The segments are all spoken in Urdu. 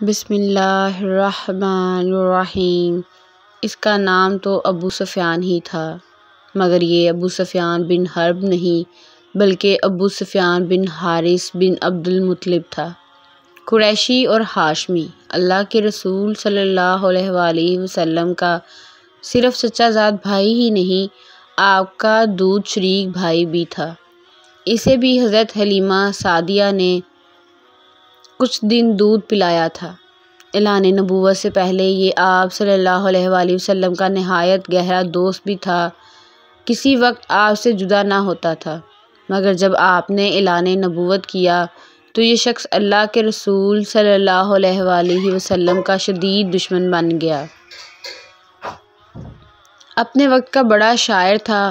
بسم اللہ الرحمن الرحیم۔ اس کا نام تو ابو سفیان ہی تھا، مگر یہ ابو سفیان بن حرب نہیں بلکہ ابو سفیان بن حارث بن عبد المطلب تھا۔ قریشی اور ہاشمی، اللہ کے رسول صلی اللہ علیہ وآلہ وسلم کا صرف سچا ذات بھائی ہی نہیں، آپ کا دودھ شریک بھائی بھی تھا۔ اسے بھی حضرت حلیمہ سعدیہ نے کچھ دن دودھ پلایا تھا۔ اعلان نبوت سے پہلے یہ آپ صلی اللہ علیہ وآلہ وسلم کا نہایت گہرا دوست بھی تھا، کسی وقت آپ سے جدا نہ ہوتا تھا، مگر جب آپ نے اعلان نبوت کیا تو یہ شخص اللہ کے رسول صلی اللہ علیہ وآلہ وسلم کا شدید دشمن بن گیا۔ اپنے وقت کا بڑا شاعر تھا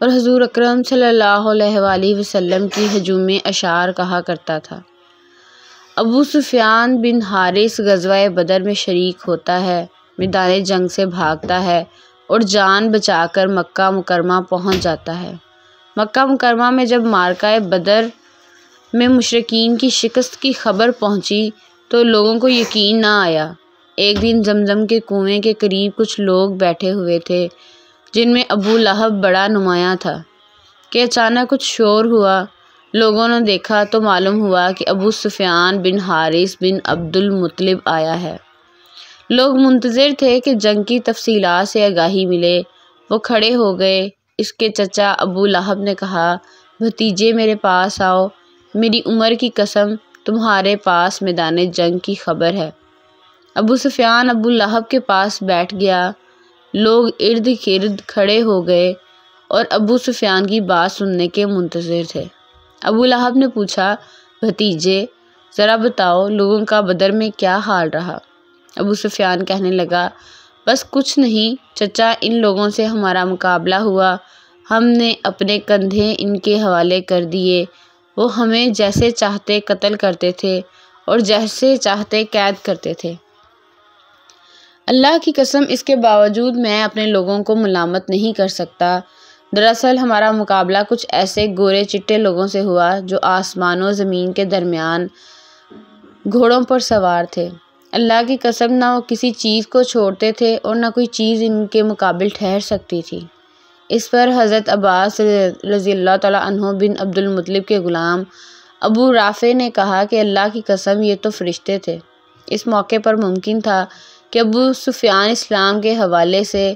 اور حضور اکرم صلی اللہ علیہ وآلہ وسلم کی ہجوم اشعار کہا کرتا تھا۔ ابو سفیان بن حارث غزوہ بدر میں شریک ہوتا ہے، میدان جنگ سے بھاگتا ہے اور جان بچا کر مکہ مکرمہ پہنچ جاتا ہے۔ مکہ مکرمہ میں جب معرکہ بدر میں مشرکین کی شکست کی خبر پہنچی تو لوگوں کو یقین نہ آیا۔ ایک دن زمزم کے کنویں کے قریب کچھ لوگ بیٹھے ہوئے تھے، جن میں ابو لہب بڑا نمایاں تھا، کہ اچانک کچھ شور ہوا۔ لوگوں نے دیکھا تو معلوم ہوا کہ ابو سفیان بن حارث بن عبد المطلب آیا ہے۔ لوگ منتظر تھے کہ جنگ کی تفصیلات سے آگاہی ملے۔ وہ کھڑے ہو گئے۔ اس کے چچا ابو لہب نے کہا، بھتیجے میرے پاس آؤ، میری عمر کی قسم تمہارے پاس میدان جنگ کی خبر ہے۔ ابو سفیان ابو لہب کے پاس بیٹھ گیا۔ لوگ ارد گرد کھڑے ہو گئے اور ابو سفیان کی بات سننے کے منتظر تھے۔ ابو لہب نے پوچھا، بھتیجے ذرا بتاؤ لوگوں کا بدر میں کیا حال رہا؟ ابو سفیان کہنے لگا، بس کچھ نہیں چچا، ان لوگوں سے ہمارا مقابلہ ہوا، ہم نے اپنے کندھے ان کے حوالے کر دیے، وہ ہمیں جیسے چاہتے قتل کرتے تھے اور جیسے چاہتے قید کرتے تھے۔ اللہ کی قسم اس کے باوجود میں اپنے لوگوں کو ملامت نہیں کر سکتا۔ دراصل ہمارا مقابلہ کچھ ایسے گورے چٹے لوگوں سے ہوا جو آسمان و زمین کے درمیان گھوڑوں پر سوار تھے۔ اللہ کی قسم نہ وہ کسی چیز کو چھوڑتے تھے اور نہ کوئی چیز ان کے مقابل ٹھہر سکتی تھی۔ اس پر حضرت عباس رضی اللہ تعالیٰ عنہ بن عبد المطلب کے غلام ابو رافع نے کہا کہ اللہ کی قسم یہ تو فرشتے تھے۔ اس موقع پر ممکن تھا کہ ابو سفیان اسلام کے حوالے سے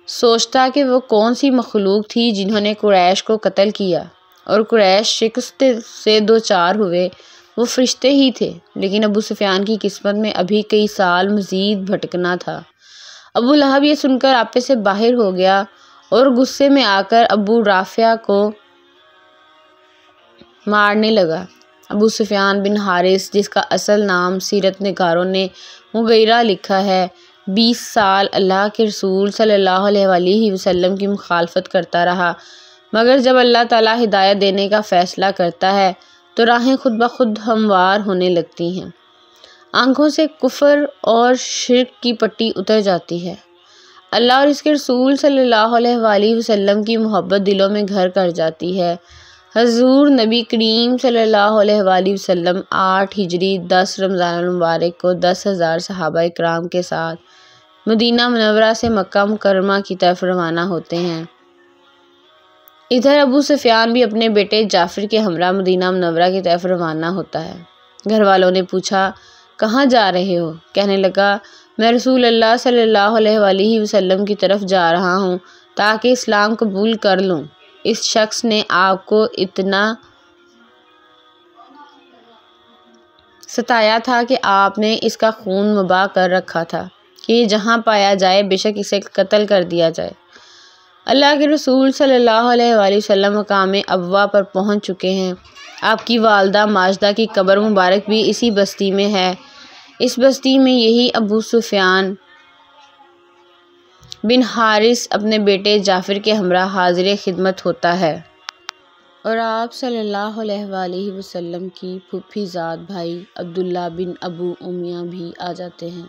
سوچتا کہ وہ کون سی مخلوق تھی جنہوں نے قریش کو قتل کیا اور قریش شکست سے دوچار ہوئے، وہ فرشتے ہی تھے۔ لیکن ابو سفیان کی قسمت میں ابھی کئی سال مزید بھٹکنا تھا۔ ابو لہب یہ سن کر آپے سے باہر ہو گیا اور غصے میں آ کر ابو رافع کو مارنے لگا۔ ابو سفیان بن حارث، جس کا اصل نام سیرت نگاروں نے مغیرہ لکھا ہے، 20 سال اللہ کے رسول صلی اللہ علیہ وآلہ وسلم کی مخالفت کرتا رہا، مگر جب اللہ تعالیٰ ہدایت دینے کا فیصلہ کرتا ہے تو راہیں خود بخود ہموار ہونے لگتی ہیں، آنکھوں سے کفر اور شرک کی پٹی اتر جاتی ہے، اللہ اور اس کے رسول صلی اللہ علیہ وآلہ وسلم کی محبت دلوں میں گھر کر جاتی ہے۔ حضور نبی کریم صلی اللہ علیہ وآلہ وسلم 8 ہجری 10 رمضان المبارک کو 10,000 صحابہ اکرام کے ساتھ مدینہ منورہ سے مکہ مکرمہ کی طرف روانہ ہوتے ہیں۔ ادھر ابو سفیان بھی اپنے بیٹے جعفر کے ہمراہ مدینہ منورہ کی طرف روانہ ہوتا ہے۔ گھر والوں نے پوچھا، کہاں جا رہے ہو؟ کہنے لگا، میں رسول اللہ صلی اللہ علیہ وآلہ وسلم کی طرف جا رہا ہوں تاکہ اسلام قبول کر لوں۔ اس شخص نے آپ کو اتنا ستایا تھا کہ آپ نے اس کا خون مباح کر رکھا تھا کہ یہ جہاں پایا جائے بے شک اسے قتل کر دیا جائے۔ اللہ کے رسول صلی اللہ علیہ وآلہ وسلم مقام ابوا پر پہنچ چکے ہیں۔ آپ کی والدہ ماجدہ کی قبر مبارک بھی اسی بستی میں ہے۔ اس بستی میں یہی ابو سفیان بن حارث اپنے بیٹے جعفر کے ہمراہ حاضر خدمت ہوتا ہے۔ اور آپ صلی اللہ علیہ وآلہ وسلم کی پھوپھی زاد بھائی عبداللہ بن ابو امیہ بھی آ جاتے ہیں۔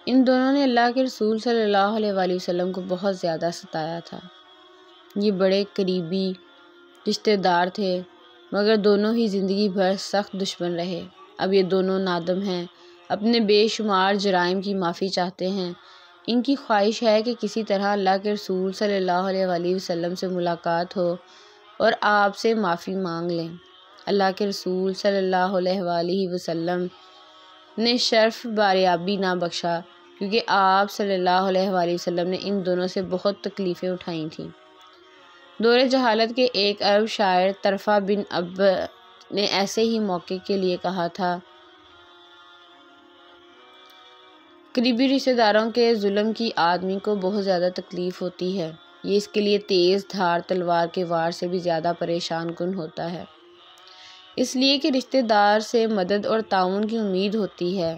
ان دونوں نے اللہ کے رسول صلی اللہ علیہ وآلہ وسلم کو بہت زیادہ ستایا تھا۔ یہ بڑے قریبی رشتہ دار تھے، مگر دونوں ہی زندگی بھر سخت دشمن رہے۔ اب یہ دونوں نادم ہیں۔ اپنے بے شمار جرائم کی معافی چاہتے ہیں۔ ان کی خواہش ہے کہ کسی طرح اللہ کے رسول صلی اللہ علیہ وآلہ وسلم سے ملاقات ہو اور آپ سے معافی مانگ لیں۔ اللہ کے رسول صلی اللہ علیہ وآلہ وسلم نے شرف باریابی نہ بخشا، کیونکہ آپ صلی اللہ علیہ وآلہ وسلم نے ان دونوں سے بہت تکلیفیں اٹھائی تھیں۔ دور جہالت کے ایک عرب شاعر طرفہ بن اب نے ایسے ہی موقع کے لیے کہا تھا: قریبی رشتہ داروں کے ظلم کی آدمی کو بہت زیادہ تکلیف ہوتی ہے، یہ اس کے لیے تیز دھار تلوار کے وار سے بھی زیادہ پریشان کن ہوتا ہے، اس لیے کہ رشتہ دار سے مدد اور تعاون کی امید ہوتی ہے،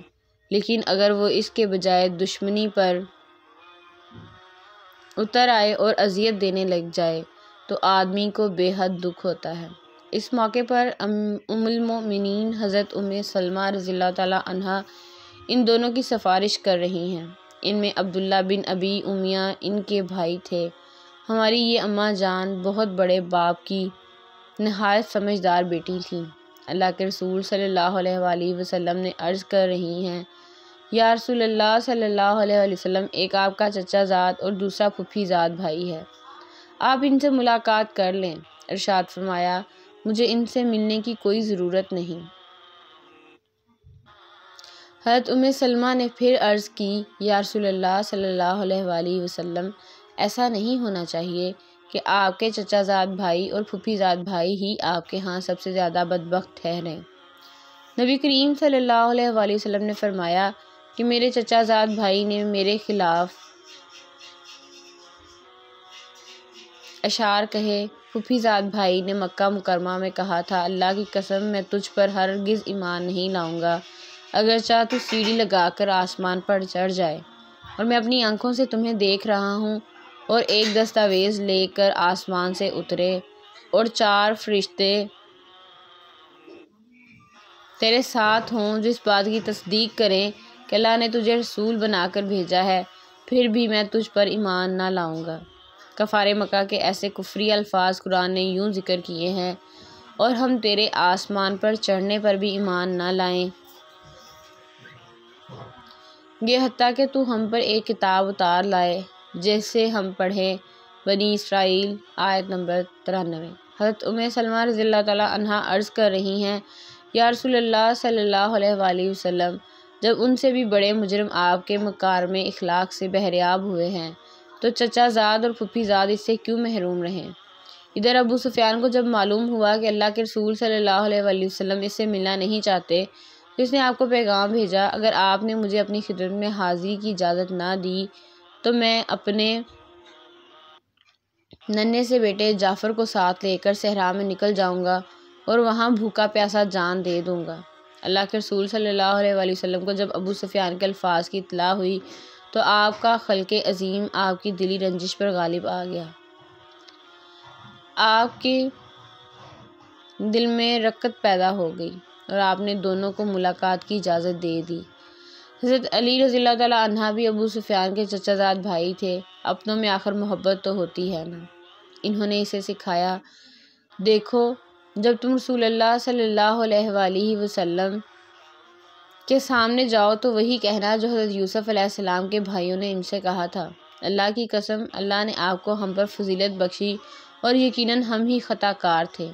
لیکن اگر وہ اس کے بجائے دشمنی پر اتر آئے اور اذیت دینے لگ جائے تو آدمی کو بے حد دکھ ہوتا ہے۔ اس موقع پر ام المؤمنین حضرت ام سلمہ رضی اللہ تعالیٰ عنہا ان دونوں کی سفارش کر رہی ہیں۔ ان میں عبداللہ بن ابی امیہ ان کے بھائی تھے۔ ہماری یہ اماں جان بہت بڑے باپ کی نہایت سمجھدار بیٹی تھیں۔ اللہ کے رسول صلی اللہ علیہ وآلہ وسلم نے عرض کر رہی ہیں: یا رسول اللہ صلی اللہ علیہ وآلہ وسلم، ایک آپ کا چچا زاد اور دوسرا پھوپھی زاد بھائی ہے، آپ ان سے ملاقات کر لیں۔ ارشاد فرمایا: مجھے ان سے ملنے کی کوئی ضرورت نہیں۔ حضرت ام سلمہ نے پھر عرض کی: یا رسول اللہ صلی اللہ علیہ وآلہ وسلم، ایسا نہیں ہونا چاہیے کہ آپ کے چچا زاد بھائی اور پھوپھی زاد بھائی ہی آپ کے ہاں سب سے زیادہ بدبخت ٹھہریں۔ نبی کریم صلی اللہ علیہ وآلہ وسلم نے فرمایا کہ میرے چچا زاد بھائی نے میرے خلاف اشعار کہے، پھوپھی زاد بھائی نے مکہ مکرمہ میں کہا تھا: اللہ کی قسم، میں تجھ پر ہرگز ایمان نہیں لاؤں گا اگرچہ تو سیڑھی لگا کر آسمان پر چڑھ جائے، اور میں اپنی آنکھوں سے تمہیں دیکھ رہا ہوں، اور ایک دستاویز لے کر آسمان سے اترے اور 4 فرشتے تیرے ساتھ ہوں جو اس بات کی تصدیق کریں کہ اللہ نے تجھے رسول بنا کر بھیجا ہے، پھر بھی میں تجھ پر ایمان نہ لاؤں گا۔ کفار مکہ کے ایسے کفری الفاظ قرآن نے یوں ذکر کیے ہیں: اور ہم تیرے آسمان پر چڑھنے پر بھی ایمان نہ لائیں گے حتیٰ کہ تو ہم پر ایک کتاب اتار لائے جسے ہم پڑھیں۔ بنی اسرائیل، آیت نمبر 93۔ حضرت ام سلمہ رضی اللہ تعالیٰ عنہا عرض کر رہی ہیں: یا رسول اللہ صلی اللہ علیہ وآلہ وسلم، جب ان سے بھی بڑے مجرم آپ کے مکارم اخلاق سے بہریاب ہوئے ہیں تو چچا زاد اور پھوپھی زاد اس سے کیوں محروم رہیں؟ ادھر ابو سفیان کو جب معلوم ہوا کہ اللہ کے رسول صلی اللہ علیہ وآلہ وسلم اس سے ملنا نہیں چاہتے تو اس نے آپ کو پیغام بھیجا: اگر آپ نے مجھے اپنی خدمت میں حاضری کی اجازت نہ دی تو میں اپنے ننھے سے بیٹے جعفر کو ساتھ لے کر صحرا میں نکل جاؤں گا اور وہاں بھوکا پیاسا جان دے دوں گا۔ اللہ کے رسول صلی اللہ علیہ وآلہ وسلم کو جب ابو سفیان کے الفاظ کی اطلاع ہوئی تو آپ کا خلق عظیم آپ کی دلی رنجش پر غالب آ گیا۔ آپ کے دل میں رقت پیدا ہو گئی اور آپ نے دونوں کو ملاقات کی اجازت دے دی۔ حضرت علی رضی اللہ تعالیٰ عنہ بھی ابو سفیان کے چچا زاد بھائی تھے، اپنوں میں آخر محبت تو ہوتی ہے نا۔ انہوں نے اسے سکھایا: دیکھو، جب تم رسول اللہ صلی اللہ علیہ وآلہ وسلم کے سامنے جاؤ تو وہی کہنا جو حضرت یوسف علیہ السلام کے بھائیوں نے ان سے کہا تھا: اللہ کی قسم، اللہ نے آپ کو ہم پر فضیلت بخشی اور یقیناً ہم ہی خطا کار تھے۔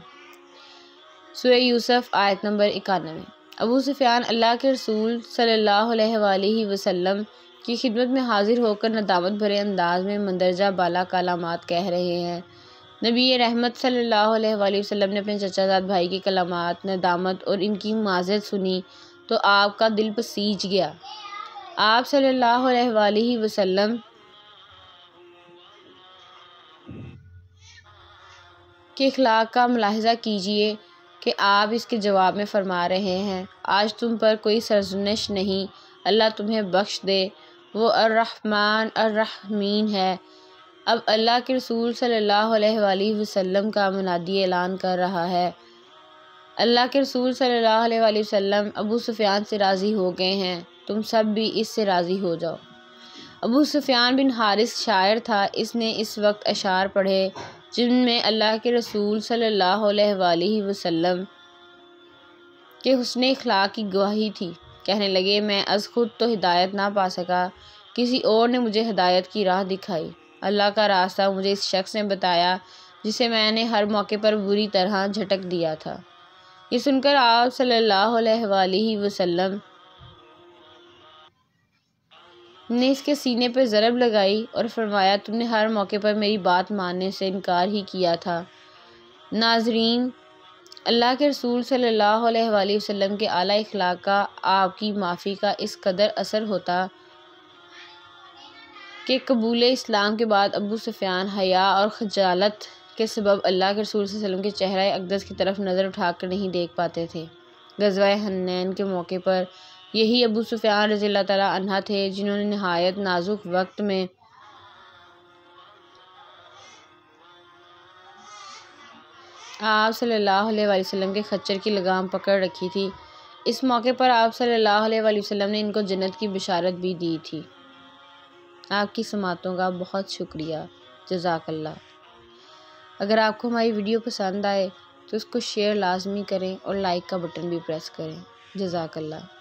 سورہ یوسف، آیت نمبر 91۔ ابو سفیان اللہ کے رسول صلی اللہ علیہ وآلہ وسلم کی خدمت میں حاضر ہو کر ندامت بھرے انداز میں مندرجہ بالا کلمات کہہ رہے ہیں۔ نبی رحمت صلی اللہ علیہ وآلہ وسلم نے اپنے چچا زاد بھائی کی کلمات، ندامت اور ان کی معذرت سنی تو آپ کا دل پسیج گیا۔ آپ صلی اللہ علیہ وآلہ وسلم کے اخلاق کا ملاحظہ کیجئے کہ آپ اس کے جواب میں فرما رہے ہیں: آج تم پر کوئی سرزنش نہیں، اللہ تمہیں بخش دے، وہ الرحمن الرحیم ہے۔ اب اللہ کے رسول صلی اللہ علیہ وآلہ وسلم کا منادی اعلان کر رہا ہے: اللہ کے رسول صلی اللہ علیہ وآلہ وسلم ابو سفیان سے راضی ہو گئے ہیں، تم سب بھی اس سے راضی ہو جاؤ۔ ابو سفیان بن حارث شاعر تھا، اس نے اس وقت اشعار پڑھے جن میں اللہ کے رسول صلی اللہ علیہ وآلہ وسلم کے حسن اخلاق کی گواہی تھی۔ کہنے لگے میں از خود تو ہدایت نہ پا سکا، کسی اور نے مجھے ہدایت کی راہ دکھائی۔ اللہ کا راستہ مجھے اس شخص نے بتایا جسے میں نے ہر موقع پر بری طرح جھٹک دیا تھا۔ یہ سن کر آپ صلی اللہ علیہ وآلہ وسلم نے اس کے سینے پہ ضرب لگائی اور فرمایا تم نے ہر موقع پر میری بات ماننے سے انکار ہی کیا تھا۔ ناظرین، اللہ کے رسول صلی اللہ علیہ وآلہ وسلم کے اعلیٰ اخلاق کا آپ کی معافی کا اس قدر اثر ہوتا کہ قبول اسلام کے بعد ابو سفیان حیا اور خجالت کے سبب اللہ کے رسول صلی اللہ علیہ وسلم کے چہرہ اقدس کی طرف نظر اٹھا کر نہیں دیکھ پاتے تھے۔ غزوہ حنین کے موقع پر یہی ابو سفیان رضی اللہ تعالیٰ عنہ تھے جنہوں نے نہایت نازک وقت میں آپ صلی اللہ علیہ وآلہ وسلم کے خچر کی لگام پکڑ رکھی تھی۔ اس موقع پر آپ صلی اللہ علیہ وآلہ وسلم نے ان کو جنت کی بشارت بھی دی تھی۔ آپ کی سماعتوں کا بہت شکریہ، جزاک اللہ۔ اگر آپ کو ہماری ویڈیو پسند آئے تو اس کو شیئر لازمی کریں اور لائک کا بٹن بھی پریس کریں، جزاک اللہ۔